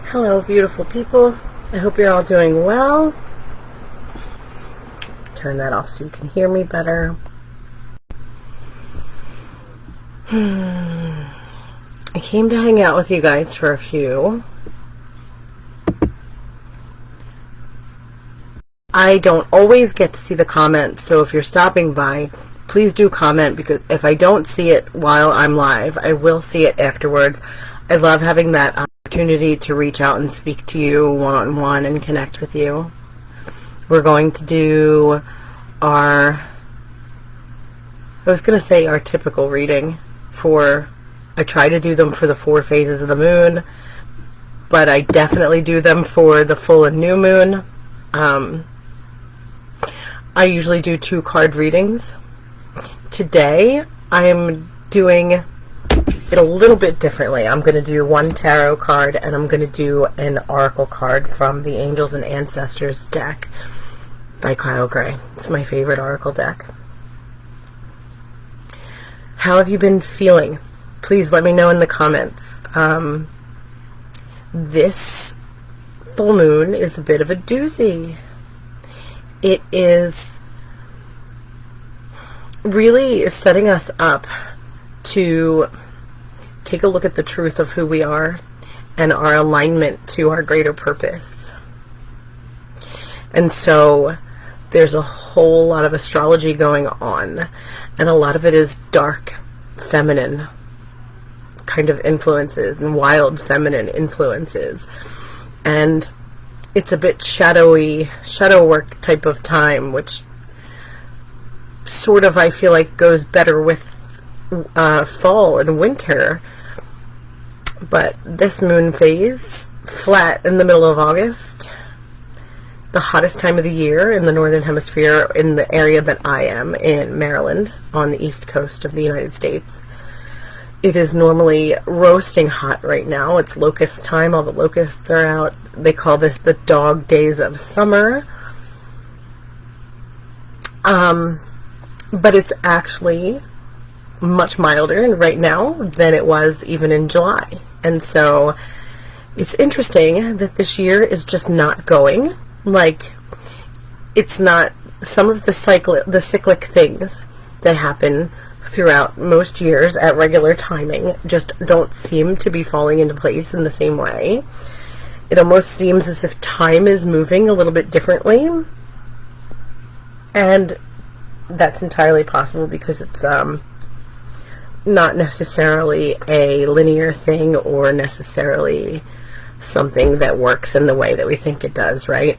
Hello, beautiful people. I hope you're all doing well. Turn that off so you can hear me better. I came to hang out with you guys for a few. I don't always get to see the comments, so if you're stopping by, please do comment, because if I don't see it while I'm live, I will see it afterwards. I love having that opportunity to reach out and speak to you one-on-one and connect with you. We're going to do our typical reading I try to do them for the 4 phases of the moon, but I definitely do them for the full and new moon. I usually do 2 card readings. Today, I'm doing it a little bit differently. I'm going to do 1 tarot card, and I'm going to do an oracle card from the Angels and Ancestors deck by Kyle Gray. It's my favorite oracle deck. How have you been feeling? Please let me know in the comments. This full moon is a bit of a doozy. It is really setting us up to take a look at the truth of who we are and our alignment to our greater purpose. And so there's a whole lot of astrology going on, and a lot of it is dark, feminine kind of influences and wild feminine influences. And it's a bit shadowy, shadow work type of time, which sort of, I feel like, goes better with fall and winter. But this moon phase, flat in the middle of August, the hottest time of the year in the Northern Hemisphere, in the area that I am, in Maryland, on the East Coast of the United States. It is normally roasting hot right now. It's locust time. All the locusts are out. They call this the dog days of summer. But it's actually much milder right now than it was even in July. And so it's interesting that this year is just not going. Like, it's not, some of the cyclic things that happen throughout most years at regular timing just don't seem to be falling into place in the same way. It almost seems as if time is moving a little bit differently, and that's entirely possible because it's not necessarily a linear thing or necessarily something that works in the way that we think it does, right?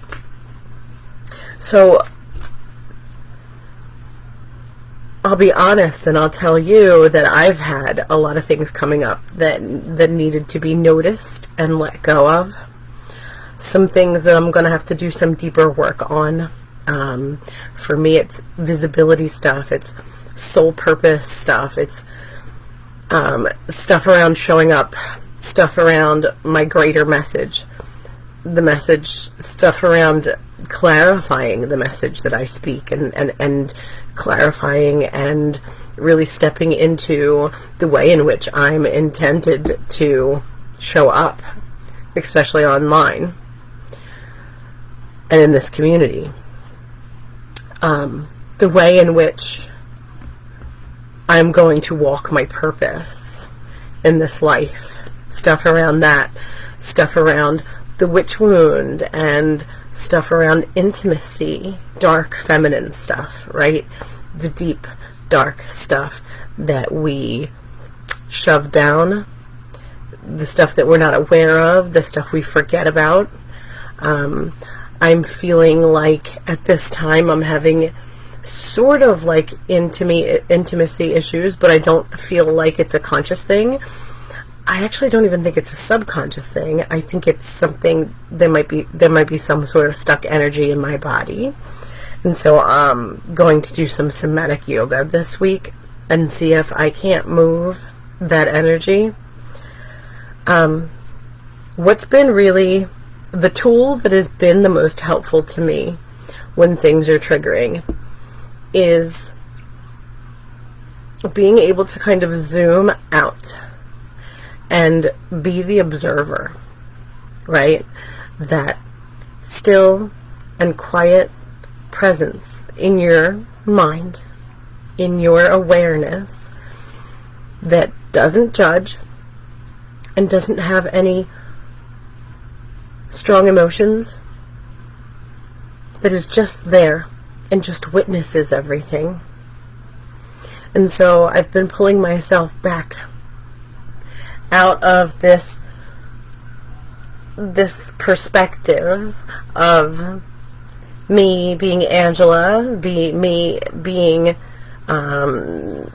So I'll be honest and I'll tell you that I've had a lot of things coming up that needed to be noticed and let go of. Some things that I'm going to have to do some deeper work on. For me, it's visibility stuff. It's soul purpose stuff. It's stuff around showing up. Stuff around my greater message. The message, stuff around clarifying the message that I speak, and clarifying and really stepping into the way in which I'm intended to show up, especially online and in this community. The way in which I'm going to walk my purpose in this life. Stuff around that. Stuff around the witch wound and stuff around intimacy, dark feminine stuff, right? The deep, dark stuff that we shove down, the stuff that we're not aware of, the stuff we forget about. I'm feeling like at this time I'm having sort of like intimacy issues, but I don't feel like it's a conscious thing. I actually don't even think it's a subconscious thing. I think it's something, there might be some sort of stuck energy in my body. And so I'm going to do some somatic yoga this week and see if I can't move that energy. What's been really the tool that has been the most helpful to me when things are triggering is being able to kind of zoom out and be the observer, right? That still and quiet presence in your mind, in your awareness, that doesn't judge and doesn't have any strong emotions, that is just there and just witnesses everything. And so I've been pulling myself back out of this perspective of me being Angela, me being the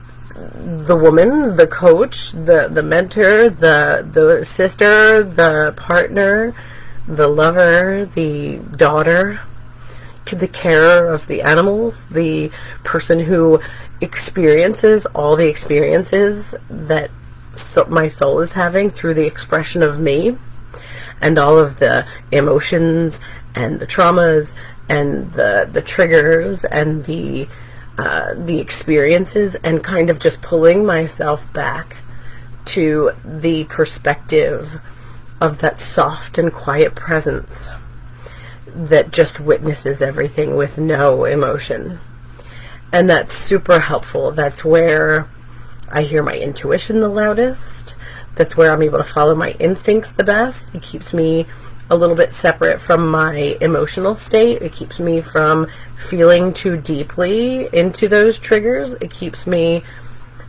woman, the coach, the mentor, the sister, the partner, the lover, the daughter, the carer of the animals, the person who experiences all the experiences that my soul is having through the expression of me, and all of the emotions and the traumas and the triggers and the experiences, and kind of just pulling myself back to the perspective of that soft and quiet presence that just witnesses everything with no emotion. And that's super helpful. That's where I hear my intuition the loudest. That's where I'm able to follow my instincts the best. It keeps me a little bit separate from my emotional state. It keeps me from feeling too deeply into those triggers. It keeps me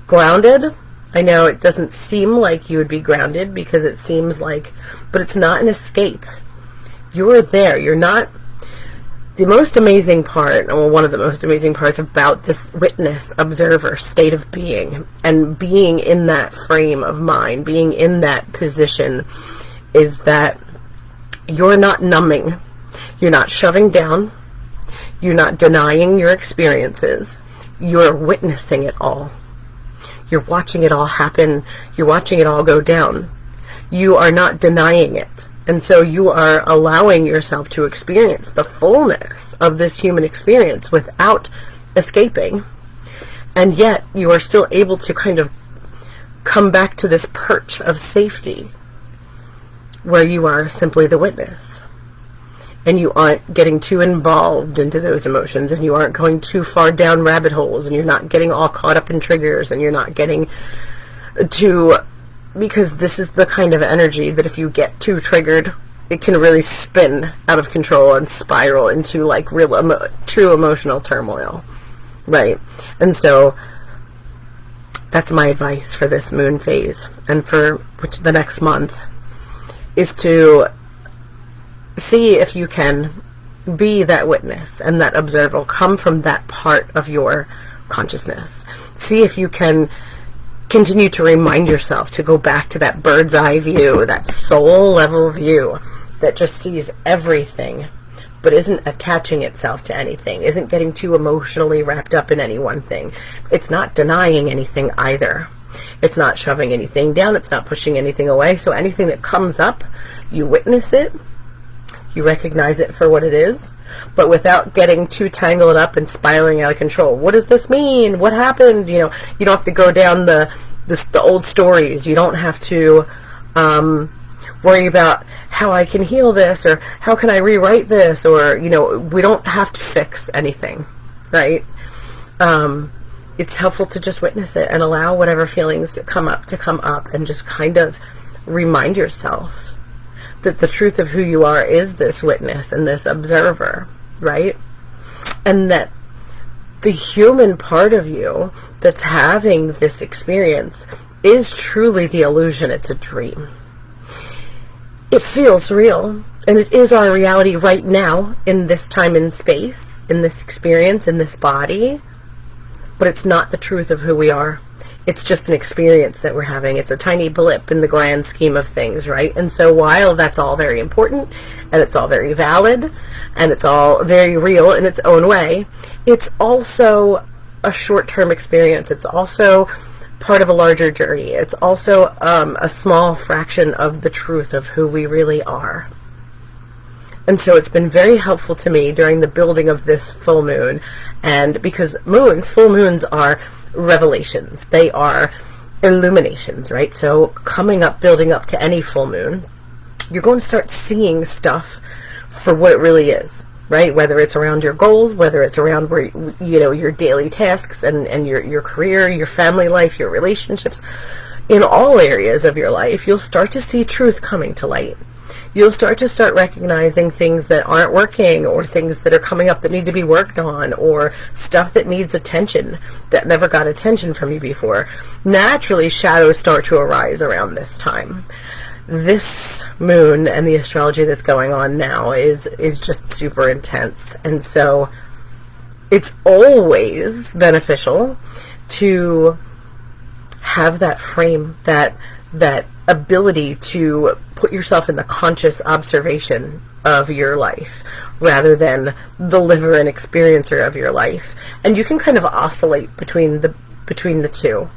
grounded. I know it doesn't seem like you would be grounded, because it seems like, but it's not an escape. You're there. You're not. The most amazing part, or one of the most amazing parts about this witness, observer state of being, and being in that frame of mind, being in that position, is that you're not numbing. You're not shoving down. You're not denying your experiences. You're witnessing it all. You're watching it all happen. You're watching it all go down. You are not denying it. And so you are allowing yourself to experience the fullness of this human experience without escaping. And yet you are still able to kind of come back to this perch of safety where you are simply the witness. And you aren't getting too involved into those emotions, and you aren't going too far down rabbit holes, and you're not getting all caught up in triggers, and you're not getting too... Because this is the kind of energy that if you get too triggered, it can really spin out of control and spiral into like real true emotional turmoil, right? And so that's my advice for this moon phase, and for the next month, is to see if you can be that witness and that observer. Come from that part of your consciousness. See if you can continue to remind yourself to go back to that bird's eye view, that soul level view that just sees everything but isn't attaching itself to anything, isn't getting too emotionally wrapped up in any one thing. It's not denying anything either. It's not shoving anything down. It's not pushing anything away. So anything that comes up, you witness it, you recognize it for what it is, but without getting too tangled up and spiraling out of control. What does this mean? What happened? You know, you don't have to go down the old stories. You don't have to worry about how I can heal this, or how can I rewrite this, or, you know, we don't have to fix anything, right? It's helpful to just witness it and allow whatever feelings to come up, and just kind of remind yourself that the truth of who you are is this witness and this observer, right? And that the human part of you that's having this experience is truly the illusion. It's a dream. It feels real, and it is our reality right now, in this time and space, in this experience, in this body, but it's not the truth of who we are. It's just an experience that we're having. It's a tiny blip in the grand scheme of things, right? And so while that's all very important, and it's all very valid, and it's all very real in its own way, it's also a short-term experience. It's also part of a larger journey. It's also a small fraction of the truth of who we really are. And so it's been very helpful to me during the building of this full moon. And because full moons are revelations. They are illuminations, right? So coming up, building up to any full moon, you're going to start seeing stuff for what it really is, right? Whether it's around your goals, whether it's around where, your daily tasks and your career, your family life, your relationships, in all areas of your life, you'll start to see truth coming to light. You'll start recognizing things that aren't working, or things that are coming up that need to be worked on, or stuff that needs attention that never got attention from you before. Naturally, shadows start to arise around this time. This moon and the astrology that's going on now is just super intense. And so it's always beneficial to have that frame, that ability to put yourself in the conscious observation of your life rather than the liver and experiencer of your life. And you can kind of oscillate between the two.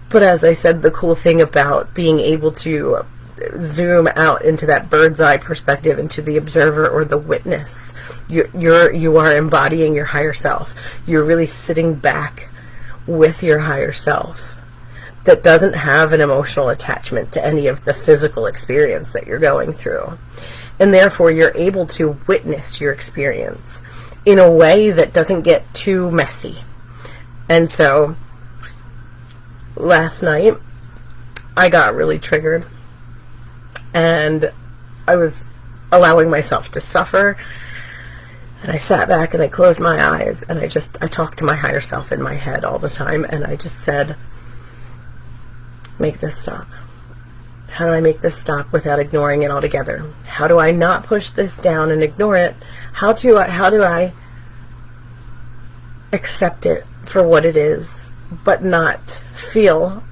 But as I said, the cool thing about being able to zoom out into that bird's eye perspective, into the observer or the witness, you are embodying your higher self. You're really sitting back with your higher self that doesn't have an emotional attachment to any of the physical experience that you're going through. And therefore, you're able to witness your experience in a way that doesn't get too messy. And so, last night, I got really triggered. And I was allowing myself to suffer. And I sat back and I closed my eyes. And I talked to my higher self in my head all the time. And I just said, make this stop. How do I make this stop without ignoring it altogether? How do I not push this down and ignore it? How do I accept it for what it is, but not feel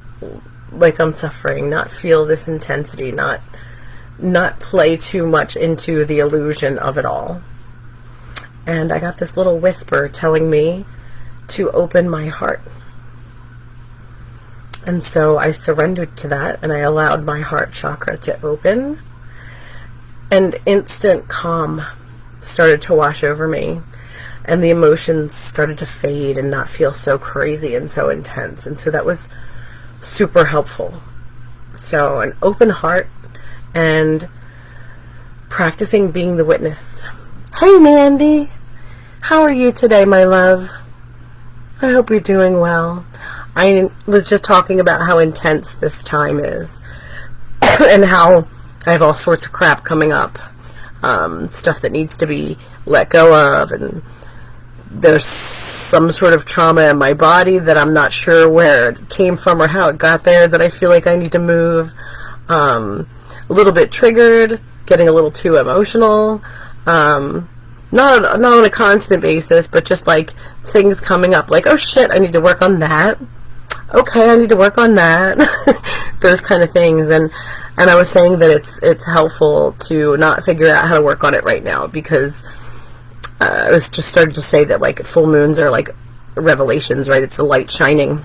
like I'm suffering, not feel this intensity, not play too much into the illusion of it all? And I got this little whisper telling me to open my heart. And so I surrendered to that, and I allowed my heart chakra to open, and instant calm started to wash over me, and the emotions started to fade and not feel so crazy and so intense. And so that was super helpful. So an open heart and practicing being the witness. Hey Mandy, how are you today, my love? I hope you're doing well. I was just talking about how intense this time is and how I have all sorts of crap coming up, stuff that needs to be let go of, and there's some sort of trauma in my body that I'm not sure where it came from or how it got there that I feel like I need to move. A little bit triggered, getting a little too emotional, not on a constant basis, but just like things coming up, like, oh shit, I need to work on that. Okay, I need to work on that. Those kind of things. And I was saying that it's helpful to not figure out how to work on it right now, because I was just started to say that, like, full moons are like revelations, right? It's the light shining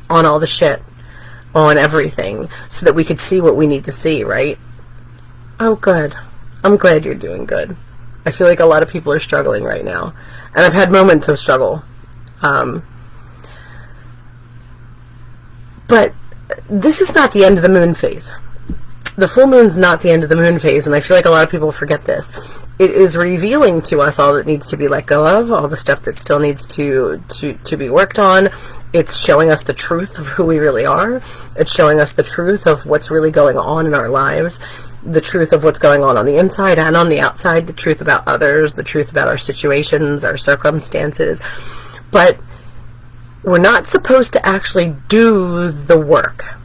on all the shit, on everything, so that we could see what we need to see, right? Oh, good. I'm glad you're doing good. I feel like a lot of people are struggling right now. And I've had moments of struggle. But this is not the end of the moon phase. The full moon's not the end of the moon phase, and I feel like a lot of people forget this. It is revealing to us all that needs to be let go of, all the stuff that still needs to be worked on. It's showing us the truth of who we really are. It's showing us the truth of what's really going on in our lives, the truth of what's going on the inside and on the outside, the truth about others, the truth about our situations, our circumstances. But we're not supposed to actually do the work.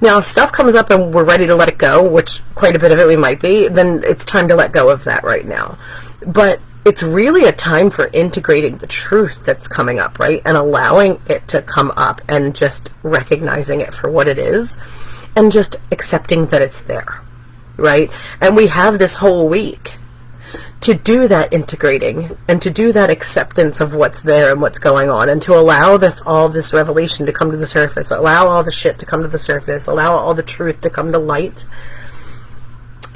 Now, if stuff comes up and we're ready to let it go, which quite a bit of it we might be, then it's time to let go of that right now. But it's really a time for integrating the truth that's coming up, right? And allowing it to come up and just recognizing it for what it is and just accepting that it's there, right? And we have this whole week to do that integrating and to do that acceptance of what's there and what's going on, and to allow all this revelation to come to the surface, allow all the shit to come to the surface, allow all the truth to come to light,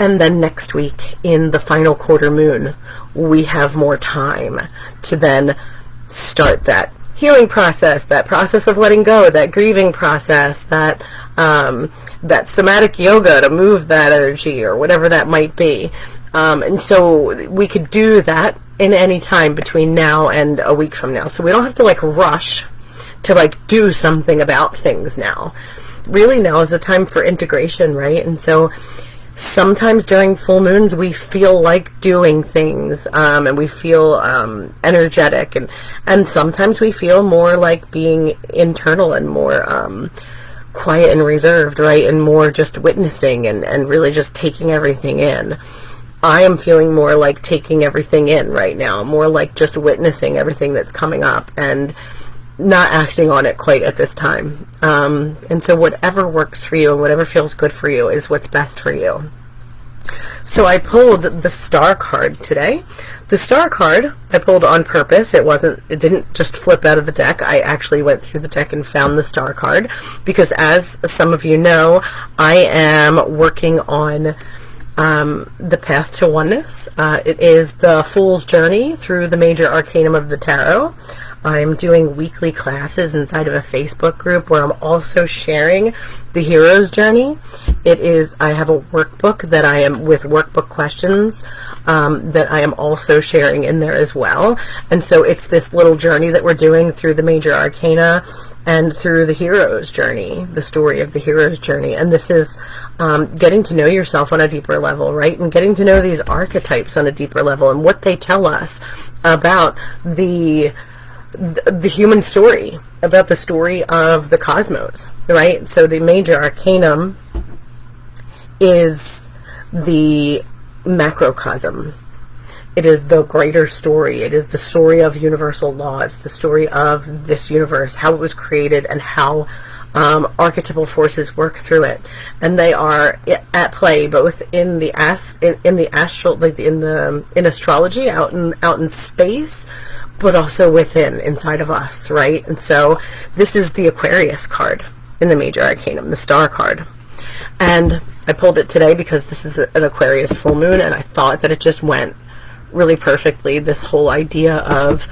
And then next week, in the final quarter moon, we have more time to then start that healing process, that process of letting go, that grieving process, that that somatic yoga to move that energy, or whatever that might be. And so we could do that in any time between now and a week from now. So we don't have to like rush to like do something about things now. Really, now is the time for integration, right? And so sometimes during full moons we feel like doing things, and we feel energetic, and sometimes we feel more like being internal and more quiet and reserved, right? And more just witnessing and really just taking everything in. I am feeling more like taking everything in right now, more like just witnessing everything that's coming up and not acting on it quite at this time. And so whatever works for you and whatever feels good for you is what's best for you. So I pulled the Star card today. The Star card I pulled on purpose. It didn't just flip out of the deck. I actually went through the deck and found the Star card because, as some of you know, I am working on the path to oneness. It is the Fool's Journey through the major arcanum of the tarot. I'm doing weekly classes inside of a Facebook group where I'm also sharing the hero's journey. I have a workbook that I am with workbook questions that I am also sharing in there as well. And so it's this little journey that we're doing through the major arcana and through the hero's journey, the story of the hero's journey. And this is getting to know yourself on a deeper level, right? And getting to know these archetypes on a deeper level and what they tell us about the human story, about the story of the cosmos, right? So the major arcanum is the macrocosm. It is the greater story. It is the story of universal laws, the story of this universe, how it was created, and how archetypal forces work through it. And they are at play both in the astral, like in astrology, out in space, but also inside of us, right? And so this is the Aquarius card in the major arcanum, the Star card. And I pulled it today because this is an Aquarius full moon, and I thought that it just went really perfectly, this whole idea of,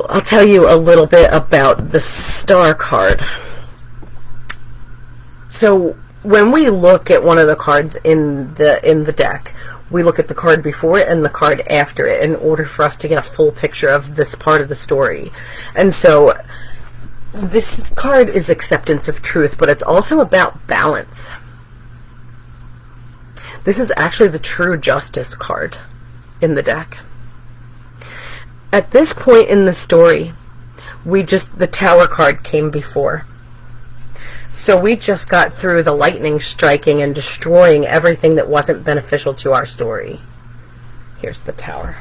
I'll tell you a little bit about the Star card. So when we look at one of the cards in the deck, we look at the card before it and the card after it in order for us to get a full picture of this part of the story. And so this card is acceptance of truth, but it's also about balance. This is actually the true justice card in the deck. At this point in the story, the Tower card came before. So we just got through the lightning striking and destroying everything that wasn't beneficial to our story. Here's the Tower.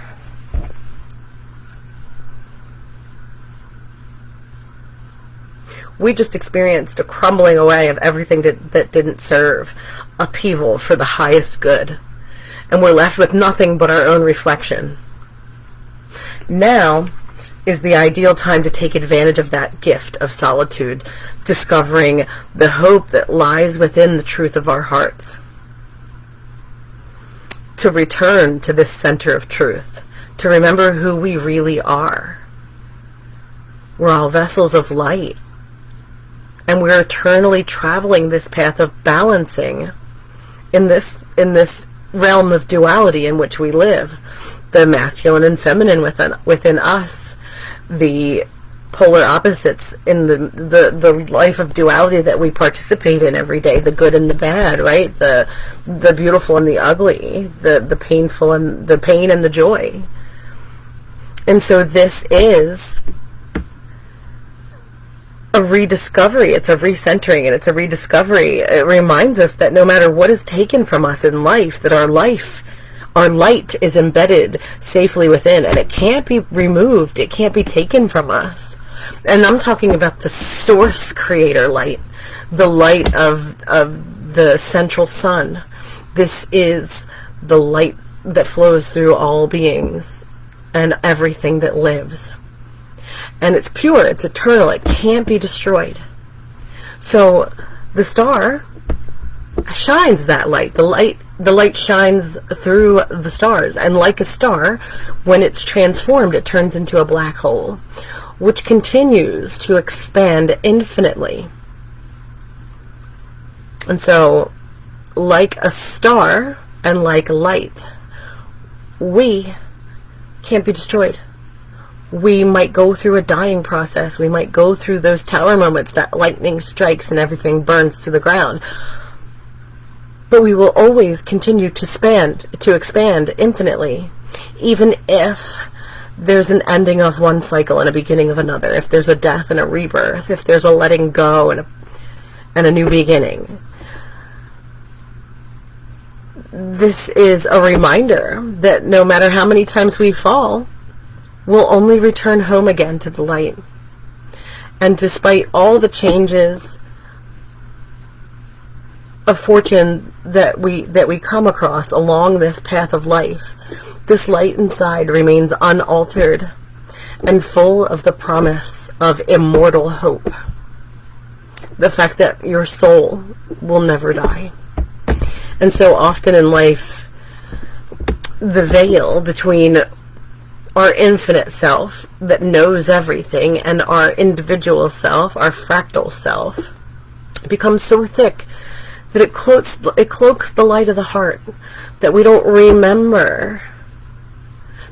We just experienced a crumbling away of everything that didn't serve, upheaval for the highest good. And we're left with nothing but our own reflection. Now is the ideal time to take advantage of that gift of solitude, discovering the hope that lies within the truth of our hearts. To return to this center of truth, to remember who we really are. We're all vessels of light, and we're eternally traveling this path of balancing in this realm of duality in which we live, the masculine and feminine within us, the polar opposites in the life of duality that we participate in every day, the good and the bad, right? The beautiful and the ugly, the painful and the pain and the joy. And so this is a rediscovery, it's a recentering, and it's a rediscovery. It reminds us that no matter what is taken from us in life, that our light is embedded safely within, and it can't be removed, it can't be taken from us. And I'm talking about the source creator light, the light of the central sun. This is the light that flows through all beings and everything that lives. And it's pure, it's eternal, it can't be destroyed. So the star shines that light. The light shines through the stars, and like a star, when it's transformed, it turns into a black hole, which continues to expand infinitely. And so, like a star and like light, we can't be destroyed. We might go through a dying process. We might go through those tower moments that lightning strikes and everything burns to the ground. But we will always continue to expand infinitely, even if there's an ending of one cycle and a beginning of another, if there's a death and a rebirth, if there's a letting go and a new beginning. This is a reminder that no matter how many times we fall, we'll only return home again to the light. And despite all the changes of fortune that we come across along this path of life, this light inside remains unaltered and full of the promise of immortal hope. The fact that your soul will never die. And so often in life, the veil between our infinite self that knows everything and our individual self, our fractal self, becomes so thick that it cloaks the light of the heart, that we don't remember,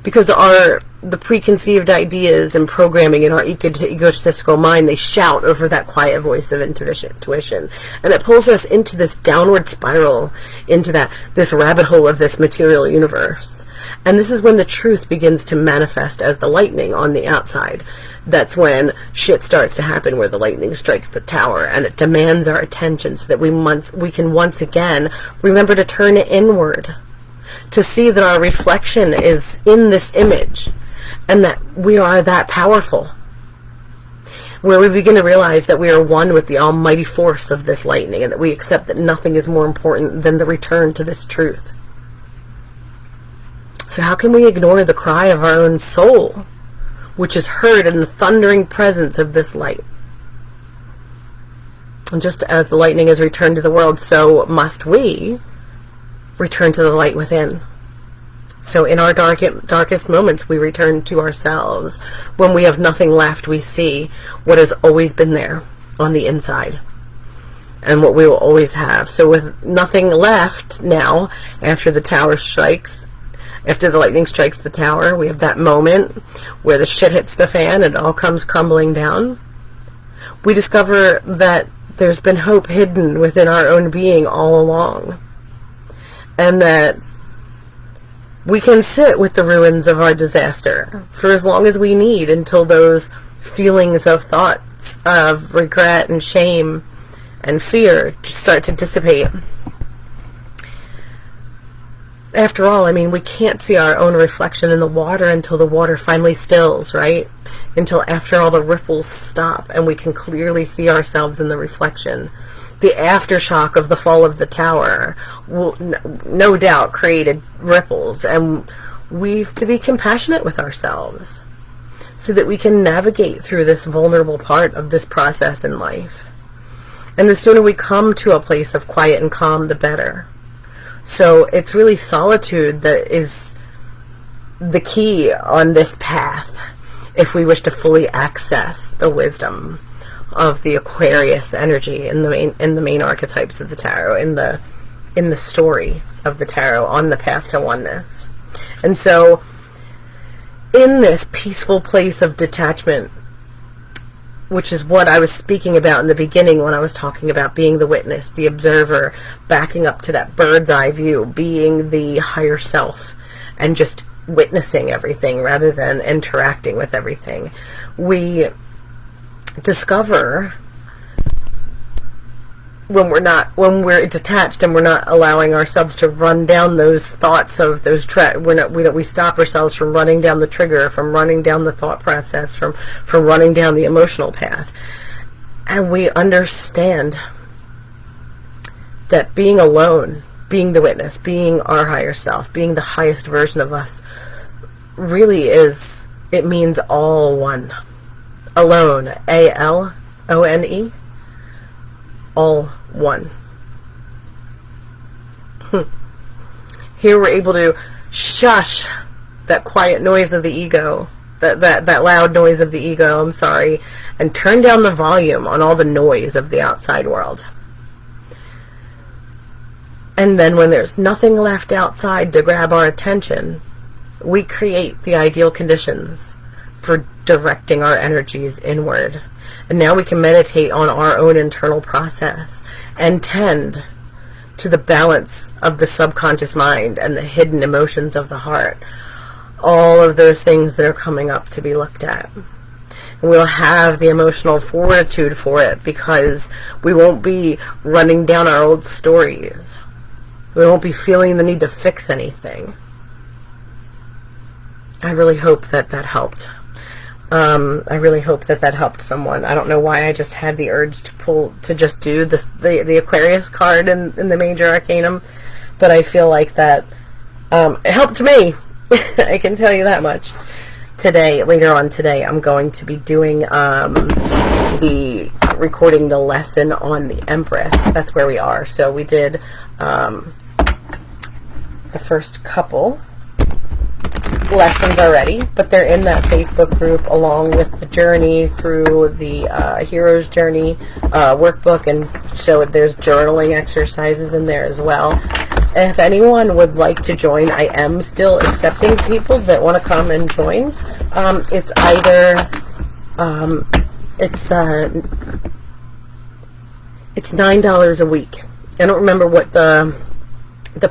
because the preconceived ideas and programming in our egotistical mind, they shout over that quiet voice of intuition, and it pulls us into this downward spiral, into this rabbit hole of this material universe. And this is when the truth begins to manifest as the lightning on the outside. That's when shit starts to happen, where the lightning strikes the tower and it demands our attention, so that we can once again remember to turn inward, to see that our reflection is in this image and that we are that powerful, where we begin to realize that we are one with the almighty force of this lightning, and that we accept that nothing is more important than the return to this truth. So how can we ignore the cry of our own soul, which is heard in the thundering presence of this light? And just as the lightning is returned to the world, so must we return to the light within. So in our darkest moments, we return to ourselves. When we have nothing left, we see what has always been there on the inside, and what we will always have. So with nothing left now, after the lightning strikes the tower, we have that moment where the shit hits the fan and it all comes crumbling down. We discover that there's been hope hidden within our own being all along, and that we can sit with the ruins of our disaster for as long as we need, until those feelings of thoughts of regret and shame and fear just start to dissipate. After all, I mean, we can't see our own reflection in the water until the water finally stills, right? Until after all the ripples stop and we can clearly see ourselves in the reflection. The aftershock of the fall of the tower will no doubt created ripples, and we have to be compassionate with ourselves so that we can navigate through this vulnerable part of this process in life. And the sooner we come to a place of quiet and calm, the better. So it's really solitude that is the key on this path if we wish to fully access the wisdom of the Aquarius energy in the main archetypes of the tarot, in the story of the tarot on the path to oneness. And so in this peaceful place of detachment, which is what I was speaking about in the beginning when I was talking about being the witness, the observer, backing up to that bird's eye view, being the higher self, and just witnessing everything rather than interacting with everything, we discover when we're detached and we're not allowing ourselves to run down those thoughts of those we stop ourselves from running down the trigger, from running down the thought process, from running down the emotional path. And we understand that being alone, being the witness, being our higher self, being the highest version of us, really it means all one. Alone, A-L-O-N-E, all one. Here we're able to shush that quiet noise of the ego, that loud noise of the ego, I'm sorry, and turn down the volume on all the noise of the outside world. And then when there's nothing left outside to grab our attention, we create the ideal conditions for directing our energies inward. And now we can meditate on our own internal process and tend to the balance of the subconscious mind and the hidden emotions of the heart. All of those things that are coming up to be looked at. And we'll have the emotional fortitude for it because we won't be running down our old stories. We won't be feeling the need to fix anything. I really hope that helped. I really hope that helped someone. I don't know why I just had the urge to just do the Aquarius card in the Major Arcanum, but I feel like that it helped me. I can tell you that much. Later on today, I'm going to be doing recording the lesson on the Empress. That's where we are. So we did the first couple lessons already, but they're in that Facebook group along with the journey through the Hero's Journey workbook, and so there's journaling exercises in there as well. And if anyone would like to join, I am still accepting people that want to come and join. It's either it's $9 a week. I don't remember what the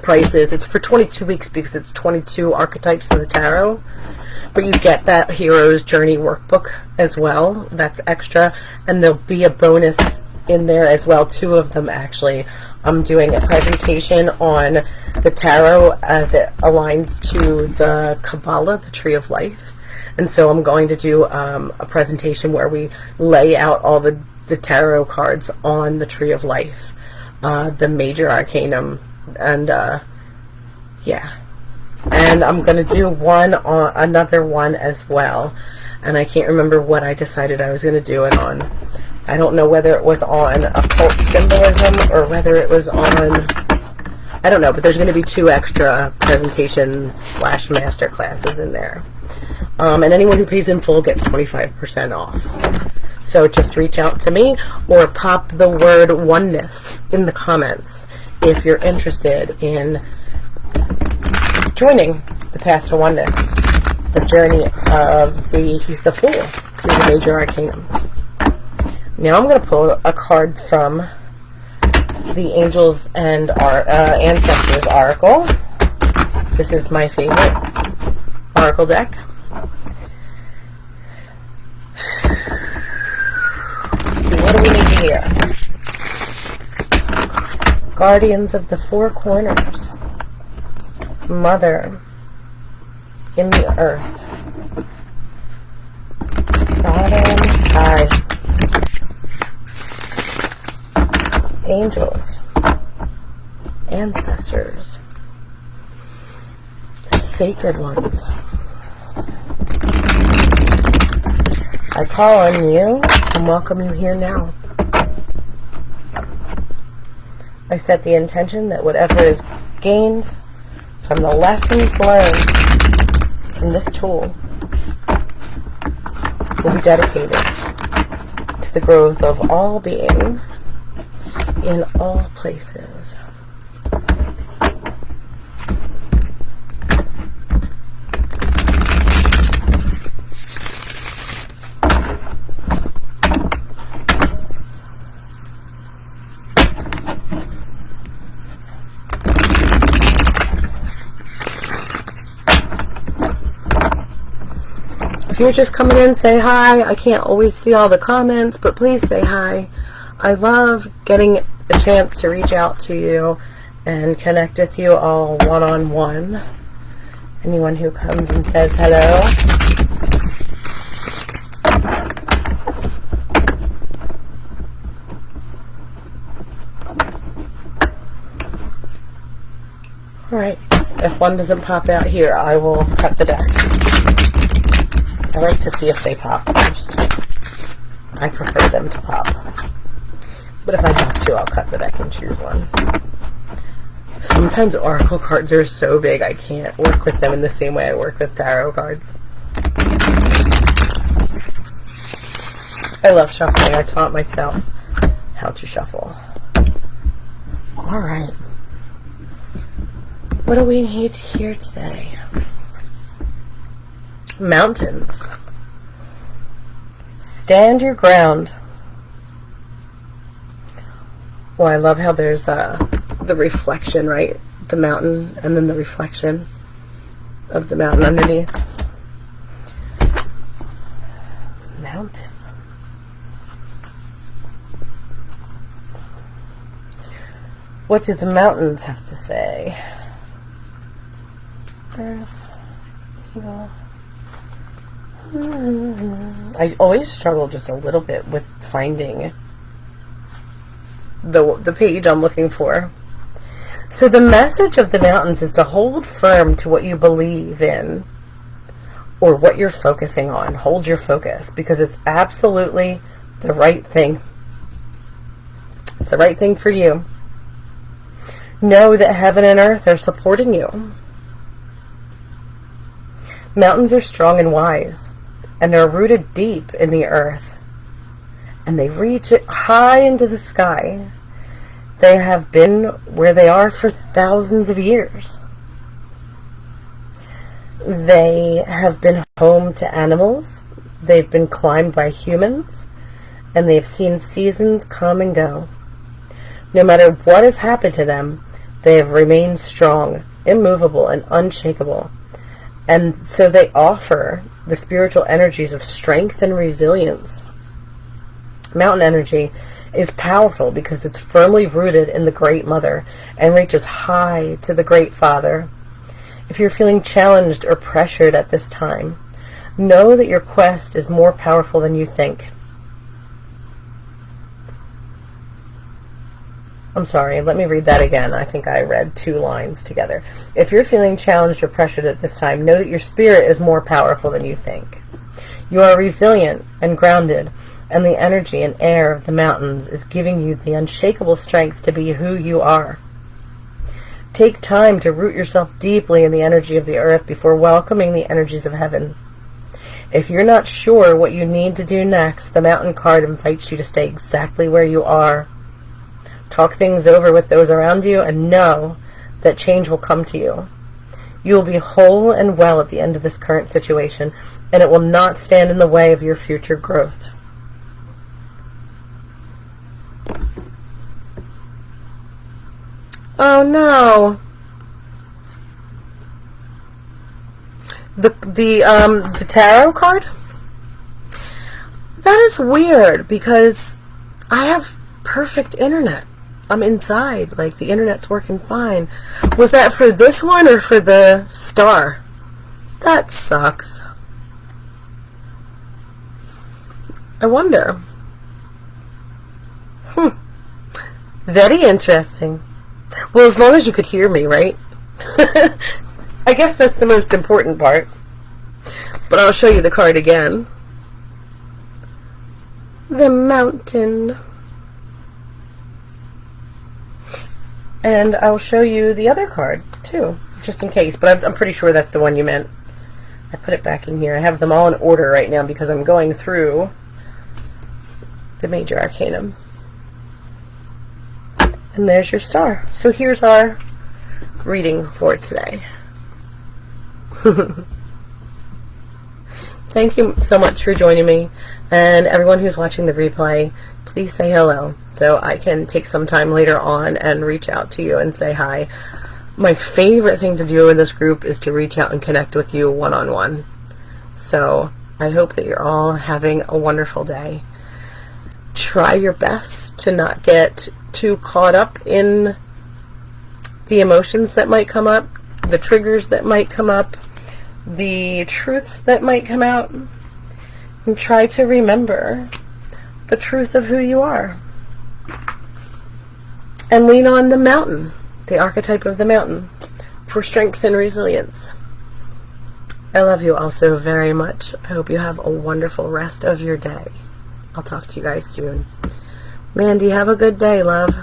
price is. It's for 22 weeks because it's 22 archetypes in the tarot, but you get that Hero's Journey workbook as well. That's extra, and there'll be a bonus in there as well, 2 of them actually. I'm doing a presentation on the tarot as it aligns to the Kabbalah, the Tree of Life, and so I'm going to do a presentation where we lay out all the tarot cards on the Tree of Life, the Major Arcanum. And yeah, and I'm gonna do another one as well, and I can't remember what I decided I was gonna do it on. I don't know whether it was on occult symbolism or whether it was on, I don't know, but there's gonna be 2 extra presentations / master classes in there, and anyone who pays in full gets 25% off. So just reach out to me or pop the word oneness in the comments if you're interested in joining the path to oneness, the journey of the Fool through the Major Arcanum. Now I'm going to pull a card from the Angels and our Ancestors Oracle. This is my favorite Oracle deck. Let's see, what do we need to hear? Guardians of the 4 corners, Mother in the earth, Father in the sky, angels, ancestors, sacred ones. I call on you and welcome you here now. I set the intention that whatever is gained from the lessons learned from this tool will be dedicated to the growth of all beings in all places. If you're just coming in, say hi. I can't always see all the comments, but please say hi. I love getting a chance to reach out to you and connect with you all one-on-one. Anyone who comes and says hello. Alright, if one doesn't pop out here, I will cut the deck. I like to see if they pop first. I prefer them to pop. But if I have to, I'll cut the deck and choose one. Sometimes oracle cards are so big I can't work with them in the same way I work with tarot cards. I love shuffling. I taught myself how to shuffle. Alright. What do we need here today? Mountains. Stand your ground. Well, I love how there's the reflection, right? The mountain and then the reflection of the mountain underneath. Mountain. What do the mountains have to say? Earth. I always struggle just a little bit with finding the page I'm looking for. So the message of the mountains is to hold firm to what you believe in or what you're focusing on. Hold your focus because it's absolutely the right thing. It's the right thing for you. Know that heaven and earth are supporting you. Mountains are strong and wise, and they're rooted deep in the earth, and they reach high into the sky. They have been where they are for thousands of years. They have been home to animals, they've been climbed by humans, and they've seen seasons come and go. No matter what has happened to them, they have remained strong, immovable, and unshakable. And so they offer the spiritual energies of strength and resilience. Mountain energy is powerful because it's firmly rooted in the Great Mother and reaches high to the Great Father. If you're feeling challenged or pressured at this time, know that your quest is more powerful than you think. I'm sorry, let me read that again. I think I read 2 lines together. If you're feeling challenged or pressured at this time, know that your spirit is more powerful than you think. You are resilient and grounded, and the energy and air of the mountains is giving you the unshakable strength to be who you are. Take time to root yourself deeply in the energy of the earth before welcoming the energies of heaven. If you're not sure what you need to do next, the mountain card invites you to stay exactly where you are. Talk things over with those around you and know that change will come to you. You will be whole and well at the end of this current situation, and it will not stand in the way of your future growth. Oh no. The tarot card? That is weird because I have perfect internet. I'm inside, like the internet's working fine. Was that for this one or for the star? That sucks. I wonder. Very interesting. Well, as long as you could hear me, right? I guess that's the most important part. But I'll show you the card again. The mountain. And I'll show you the other card, too, just in case. But I'm pretty sure that's the one you meant. I put it back in here. I have them all in order right now because I'm going through the major arcanum. And there's your star. So here's our reading for today. Thank you so much for joining me. And everyone who's watching the replay, please say hello so I can take some time later on and reach out to you and say hi. My favorite thing to do in this group is to reach out and connect with you one-on-one. So I hope that you're all having a wonderful day. Try your best to not get too caught up in the emotions that might come up, the triggers that might come up, the truths that might come out, and try to remember the truth of who you are. And lean on the mountain, the archetype of the mountain, for strength and resilience. I love you all so very much. I hope you have a wonderful rest of your day. I'll talk to you guys soon. Mandy, have a good day, love.